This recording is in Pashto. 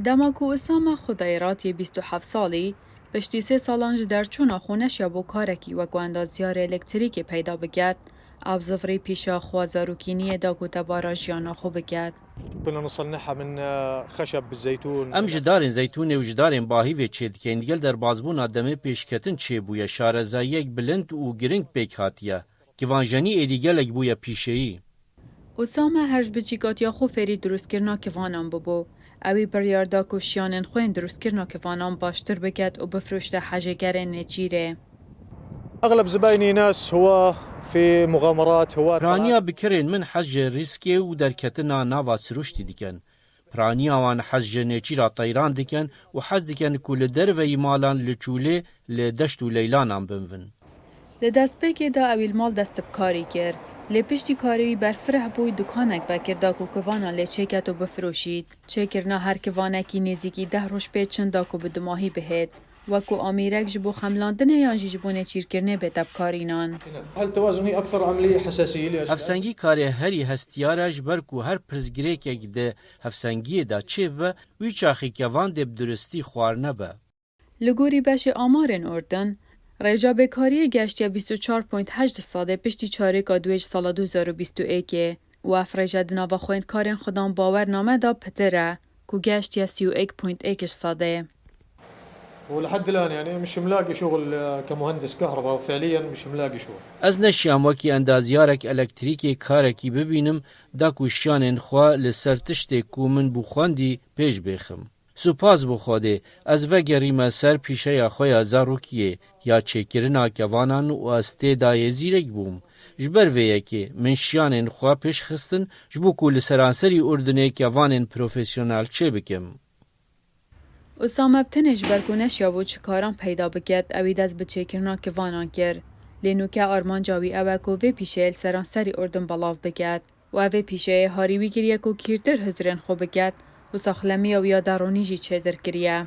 دماکو اسامه خدایرات 27 سالی پشتی 3 سالان در چون خونش یا بو کارکی و گواندازیار الکتریکی پیدا بگد او زفری پیشا خوازاروکینی دا گوتا باراجیانا خو بگد. كنا نصنعها من خشب بالزيتون. ام جدارن زيتون و جدارن باهی و چید کندگل در بازبون آدمه پیشکتن چه بویا شارزاییک بلند و گرنگ پیک هاتیه که وانجانی ایدیگلک بویا پیشهی. اسامه هرج بچیکات یا خو فری دروست کرنا که وانان ببو. اوی بریاردا کوشیانن خوین دروست کرنا که وانان باشتر بگد و بفروشت حاجگر نچیره. أغلب زبايني ناس هو في مغامرات هو پرانیا بکرین من حج ریسکی و درکتنا ناوا سروشتی دیکن. پرانیا وان حج نچیرا طیران دیکن و حج دیکن کل در و مالان لچوله لدشت و لیلانان بنون. لدست بکی دا اویل مال دست بکاری کر. لپشتی کاری برفره بوی دکانک و کردا کو کوانا لچکت و بفروشید. چکرنا هر کوانکی نزیکی 10 روز پیچن دا کو بدماهی بهید. وکو آمیرک جبو خملاندن یانجی جبو نچیر کرنه به تبکارینان. هل توازني أكثر عملية حساسية هفسنگی کاری هری هستیارش برکو هر پرزگریک ده هفسنگی دا چه و وی چاخی کوان ده بدرستی خوار نبه. لگوری بش آمارن اردن، رجا بکاری گشتی 24.8 ساده پشتی چارکا دویج سال 2021 و افرجا دناوا خویند کارن خودان باور نامه دا پتره کو گشتی 31.1 ساده. ولحد الآن يعني مش ملاقي شغل كمهندس كهرباء وفعليا مش ملاقي شغل. از نشیام وکی اندازیارک الکتریکی کارکی ببینم دا کوشیانن خوا لسر تشتی کومن بخواندی پیش بخم. سپاس بخواده از وگریم سر پیشه خویا زاروکیه یا چکرنا کوانان و استه دای زیرک بوم. جبر ویه که من شیانن خوا پیش خستن جبو کل سرانسری اردنه کوانن پروفیسیونال چه بکم. اسامه بتنش برگونش یا بود چکاران پیدا بگد اوید از بچکرنا که وانان کر. لینوکه آرمان جاوی اوکو و پیشه سرانسری اردن بلاف بگد و اوه پیشه هاریوی گریه کو کیرتر هزرین خو بگد و ساخلمی و یادارونی جی چه در گریه.